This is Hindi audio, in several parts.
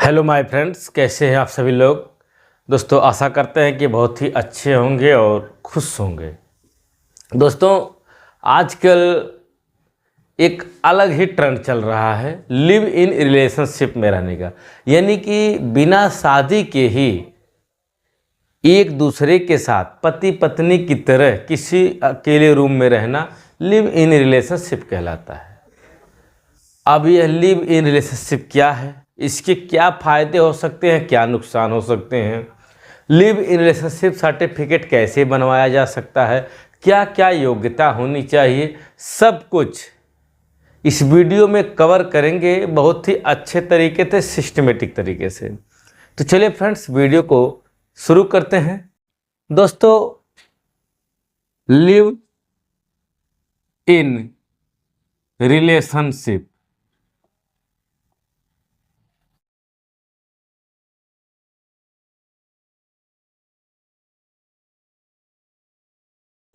हेलो माय फ्रेंड्स, कैसे हैं आप सभी लोग। दोस्तों, आशा करते हैं कि बहुत ही अच्छे होंगे और खुश होंगे। दोस्तों, आजकल एक अलग ही ट्रेंड चल रहा है लिव इन रिलेशनशिप में रहने का, यानी कि बिना शादी के ही एक दूसरे के साथ पति पत्नी की तरह किसी अकेले रूम में रहना लिव इन रिलेशनशिप कहलाता है। अब यह लिव इन रिलेशनशिप क्या है, इसके क्या फ़ायदे हो सकते हैं, क्या नुकसान हो सकते हैं, लिव इन रिलेशनशिप सर्टिफिकेट कैसे बनवाया जा सकता है, क्या क्या योग्यता होनी चाहिए, सब कुछ इस वीडियो में कवर करेंगे बहुत ही अच्छे तरीके से, सिस्टमेटिक तरीके से। तो चलिए फ्रेंड्स, वीडियो को शुरू करते हैं। दोस्तों, live in relationship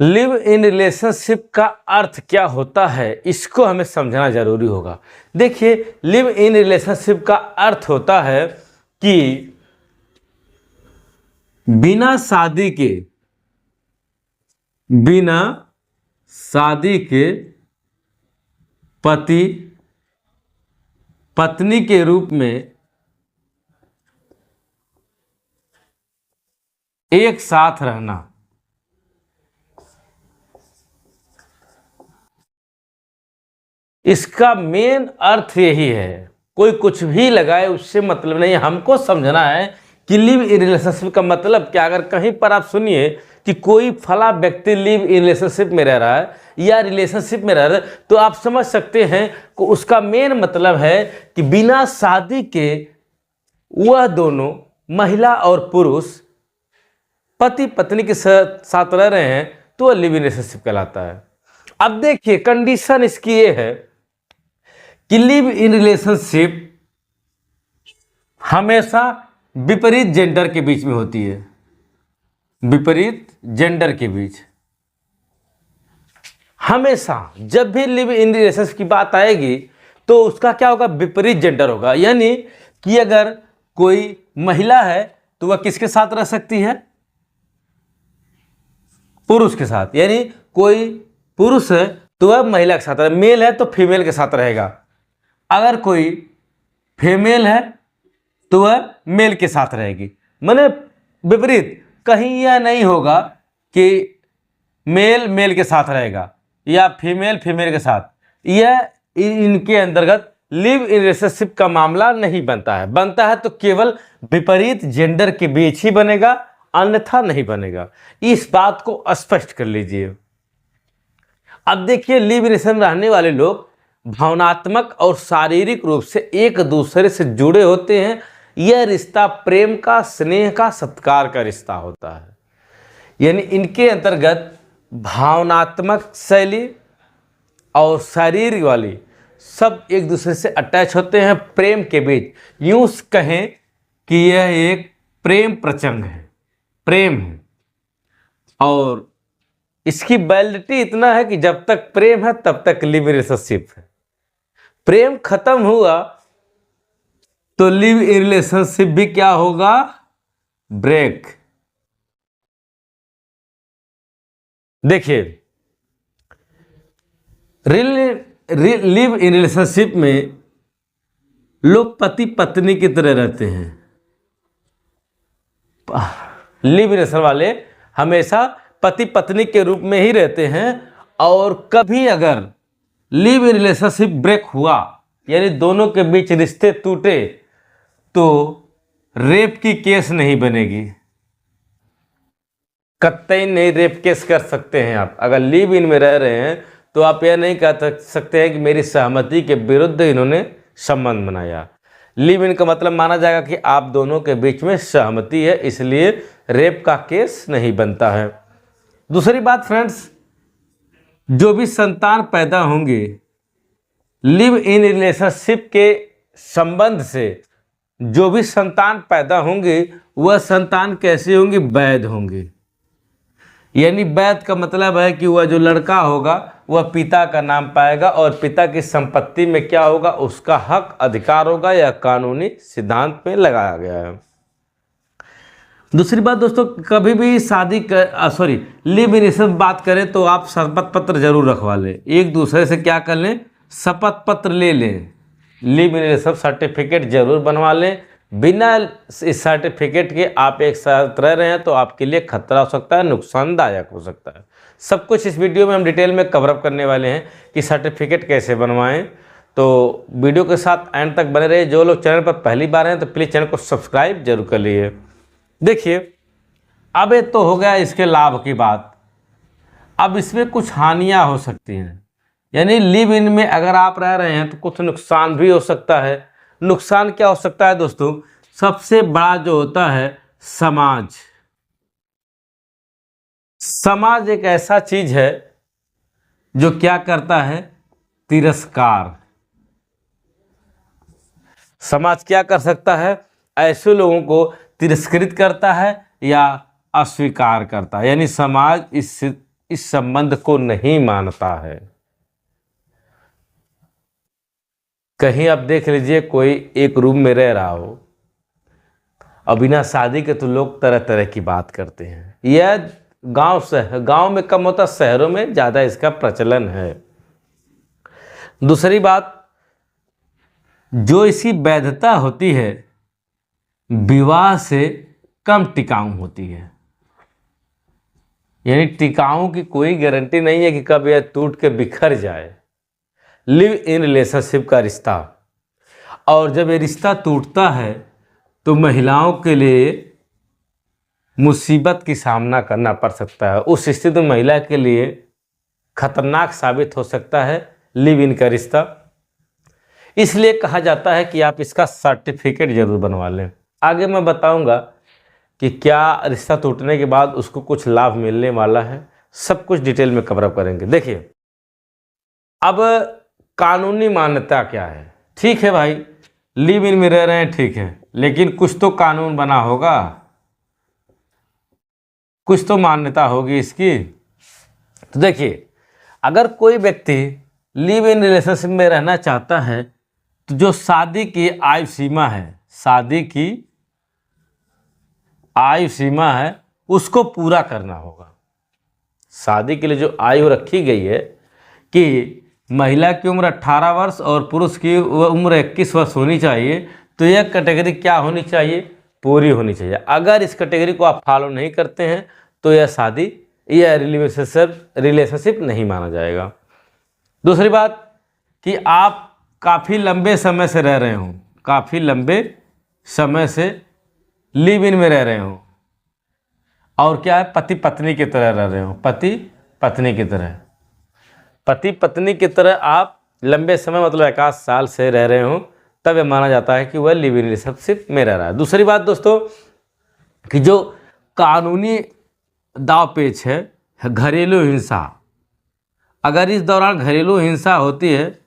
live in relationship का अर्थ क्या होता है, इसको हमें समझना जरूरी होगा। देखिए, लिव इन रिलेशनशिप का अर्थ होता है कि बिना शादी के पति पत्नी के रूप में एक साथ रहना। इसका मेन अर्थ यही है, कोई कुछ भी लगाए उससे मतलब नहीं। हमको समझना है कि लिव इन रिलेशनशिप का मतलब क्या। अगर कहीं पर आप सुनिए कि कोई फला व्यक्ति लिव इन रिलेशनशिप में रह रहा है या रिलेशनशिप में रह रहा है, तो आप समझ सकते हैं कि उसका मेन मतलब है कि बिना शादी के वह दोनों, महिला और पुरुष, पति पत्नी के साथ रह रहे हैं, तो वह लिव इन रिलेशनशिप कहलाता है। अब देखिए, कंडीशन इसकी ये है कि लिव इन रिलेशनशिप हमेशा विपरीत जेंडर के बीच में होती है। विपरीत जेंडर के बीच हमेशा जब भी लिव इन रिलेशनशिप की बात आएगी तो उसका क्या होगा, विपरीत जेंडर होगा। यानी कि अगर कोई महिला है तो वह किसके साथ रह सकती है, पुरुष के साथ। यानी कोई पुरुष है तो वह महिला के साथ, मेल है तो फीमेल के साथ रहेगा। अगर कोई फीमेल है तो वह मेल के साथ रहेगी। माने विपरीत, कहीं यह नहीं होगा कि मेल मेल के साथ रहेगा या फीमेल फीमेल के साथ। यह इनके अंतर्गत लिव इन रिलेशनशिप का मामला नहीं बनता है। बनता है तो केवल विपरीत जेंडर के बीच ही बनेगा, अन्यथा नहीं बनेगा। इस बात को स्पष्ट कर लीजिए। अब देखिए, लिव इन रिलेशन में रहने वाले लोग भावनात्मक और शारीरिक रूप से एक दूसरे से जुड़े होते हैं। यह रिश्ता प्रेम का, स्नेह का, सत्कार का रिश्ता होता है। यानी इनके अंतर्गत भावनात्मक शैली और शारीरिक वाली सब एक दूसरे से अटैच होते हैं प्रेम के बीच। यूं कहें कि यह एक प्रेम प्रचंड है, प्रेम है। और इसकी वैलिडिटी इतना है कि जब तक प्रेम है तब तक लिव इन रिलेशनशिप है। प्रेम खत्म हुआ तो लिव इन रिलेशनशिप भी क्या होगा, ब्रेक। देखिए, लिव इन रिलेशनशिप में लोग पति पत्नी की तरह रहते हैं। लिव इन रिलेशन वाले हमेशा पति पत्नी के रूप में ही रहते हैं। और कभी अगर लिव इन रिलेशनशिप ब्रेक हुआ, यानी दोनों के बीच रिश्ते टूटे, तो रेप की केस नहीं बनेगी। कतई नहीं रेप केस कर सकते हैं आप। अगर लिव इन में रह रहे हैं तो आप यह नहीं कह सकते हैं कि मेरी सहमति के विरुद्ध इन्होंने संबंध बनाया। लिव इन का मतलब माना जाएगा कि आप दोनों के बीच में सहमति है, इसलिए रेप का केस नहीं बनता है। दूसरी बात फ्रेंड्स, जो भी संतान पैदा होंगे लिव इन रिलेशनशिप के संबंध से, जो भी संतान पैदा होंगे वह संतान कैसे होंगे, वैध होंगे। यानी वैध का मतलब है कि वह जो लड़का होगा वह पिता का नाम पाएगा और पिता की संपत्ति में क्या होगा, उसका हक अधिकार होगा। यह कानूनी सिद्धांत में लगाया गया है। दूसरी बात दोस्तों, कभी भी शादी कर लिव इन सब बात करें तो आप शपथ पत्र जरूर रखवा लें, एक दूसरे से क्या कर लें, शपथ पत्र ले लें। लिव इन सब सर्टिफिकेट जरूर बनवा लें। बिना इस सर्टिफिकेट के आप एक साथ रह रहे हैं तो आपके लिए खतरा हो सकता है, नुकसानदायक हो सकता है। सब कुछ इस वीडियो में हम डिटेल में कवरअप करने वाले हैं कि सर्टिफिकेट कैसे बनवाएं। तो वीडियो के साथ एंड तक बने रहिए। जो लोग चैनल पर पहली बार हैं तो प्लीज़ चैनल को सब्सक्राइब जरूर कर लीजिए। देखिए, अब ये तो हो गया इसके लाभ की बात। अब इसमें कुछ हानियां हो सकती हैं, यानी लिव इन में अगर आप रह रहे हैं तो कुछ नुकसान भी हो सकता है। नुकसान क्या हो सकता है दोस्तों, सबसे बड़ा जो होता है समाज। समाज एक ऐसा चीज है जो क्या करता है, तिरस्कार। समाज क्या कर सकता है, ऐसे लोगों को तिरस्कृत करता है या अस्वीकार करता है, यानी समाज इस संबंध को नहीं मानता है। कहीं आप देख लीजिए, कोई एक रूम में रह रहा हो और बिना शादी के तो लोग तरह तरह की बात करते हैं। यह गांव में कम होता, शहरों में ज़्यादा इसका प्रचलन है। दूसरी बात, जो इसकी वैधता होती है विवाह से कम टिकाऊ होती है, यानी टिकाऊ की कोई गारंटी नहीं है कि कब यह टूट के बिखर जाए। लिव इन रिलेशनशिप का रिश्ता, और जब ये रिश्ता टूटता है तो महिलाओं के लिए मुसीबत की सामना करना पड़ सकता है। उस स्थिति में महिला के लिए खतरनाक साबित हो सकता है लिव इन का रिश्ता। इसलिए कहा जाता है कि आप इसका सर्टिफिकेट जरूर बनवा लें। आगे मैं बताऊंगा कि क्या रिश्ता टूटने के बाद उसको कुछ लाभ मिलने वाला है, सब कुछ डिटेल में कवरअप करेंगे। देखिए, अब कानूनी मान्यता क्या है। ठीक है भाई, लिव इन में रह रहे हैं, ठीक है, लेकिन कुछ तो कानून बना होगा, कुछ तो मान्यता होगी इसकी। तो देखिए, अगर कोई व्यक्ति लिव इन रिलेशनशिप में रहना चाहता है तो जो शादी की आयु सीमा है, शादी की आयु सीमा है, उसको पूरा करना होगा। शादी के लिए जो आयु रखी गई है कि महिला की उम्र 18 वर्ष और पुरुष की उम्र 21 वर्ष होनी चाहिए, तो यह कैटेगरी क्या होनी चाहिए, पूरी होनी चाहिए। अगर इस कैटेगरी को आप फॉलो नहीं करते हैं तो यह शादी या रिलेशनशिप नहीं माना जाएगा। दूसरी बात कि आप काफ़ी लंबे समय से रह रहे हों, काफ़ी लंबे समय से लिव इन में रह रहे हों, और क्या है, पति पत्नी की तरह रह रहे हों, पति पत्नी की तरह आप लंबे समय मतलब 1 साल से रह रहे हों, तब यह माना जाता है कि वह लिव इन रिलेशनशिप में रह रहा है। दूसरी बात दोस्तों कि जो कानूनी दाव पेच है, घरेलू हिंसा, अगर इस दौरान घरेलू हिंसा होती है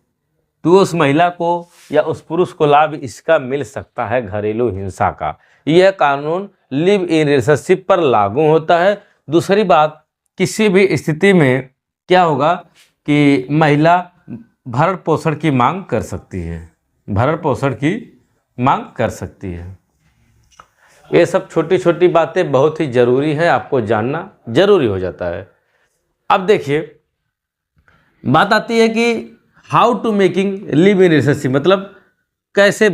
तो उस महिला को या उस पुरुष को लाभ इसका मिल सकता है, घरेलू हिंसा का। यह कानून लिव इन रिलेशनशिप पर लागू होता है। दूसरी बात, किसी भी स्थिति में क्या होगा कि महिला भरण पोषण की मांग कर सकती है, भरण पोषण की मांग कर सकती है। ये सब छोटी छोटी बातें बहुत ही ज़रूरी है, आपको जानना जरूरी हो जाता है। अब देखिए, बात आती है कि how to making live in relationship, मतलब कैसे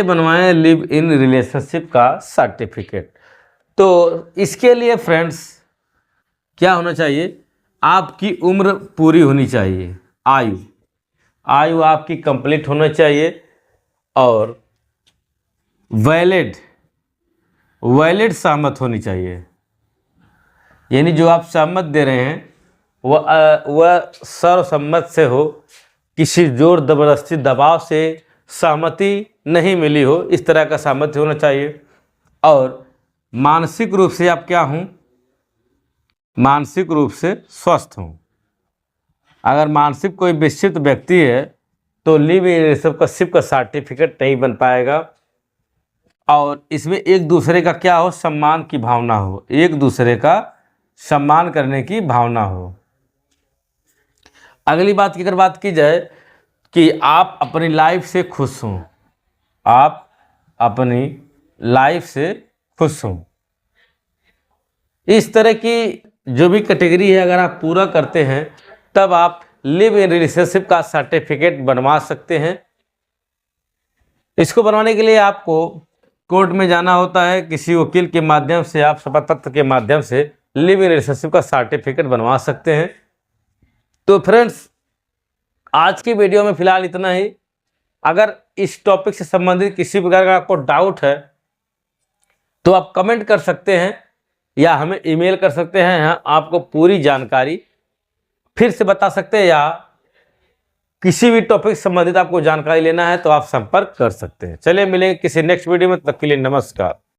बनवाएं लिव इन रिलेशनशिप का सर्टिफिकेट। तो इसके लिए फ्रेंड्स क्या होना चाहिए, आपकी उम्र पूरी होनी चाहिए, आयु आपकी कंप्लीट होना चाहिए, और वैलिड सहमत होनी चाहिए, यानी जो आप सहमत दे रहे हैं वह सर्वसम्मत से हो, किसी जोर जबरदस्ती दबाव से सहमति नहीं मिली हो, इस तरह का सहमति होना चाहिए। और मानसिक रूप से आप क्या हों, मानसिक रूप से स्वस्थ हों। अगर मानसिक कोई विक्षिप्त व्यक्ति है तो लिव इन रिलेशनशिप का सर्टिफिकेट नहीं बन पाएगा। और इसमें एक दूसरे का क्या हो, सम्मान की भावना हो, एक दूसरे का सम्मान करने की भावना हो। अगली बात की अगर बात की जाए कि आप अपनी लाइफ से खुश हों, आप अपनी लाइफ से खुश हों, इस तरह की जो भी कैटेगरी है अगर आप पूरा करते हैं तब आप लिव इन रिलेशनशिप का सर्टिफिकेट बनवा सकते हैं। इसको बनवाने के लिए आपको कोर्ट में जाना होता है, किसी वकील के माध्यम से आप शपथ पत्र के माध्यम से लिव इन रिलेशनशिप का सर्टिफिकेट बनवा सकते हैं। तो फ्रेंड्स, आज की वीडियो में फिलहाल इतना ही। अगर इस टॉपिक से संबंधित किसी प्रकार का आपको डाउट है तो आप कमेंट कर सकते हैं या हमें ईमेल कर सकते हैं, आपको पूरी जानकारी फिर से बता सकते हैं, या किसी भी टॉपिक से संबंधित आपको जानकारी लेना है तो आप संपर्क कर सकते हैं। चलिए मिलेंगे किसी नेक्स्ट वीडियो में, तब तक के लिए नमस्कार।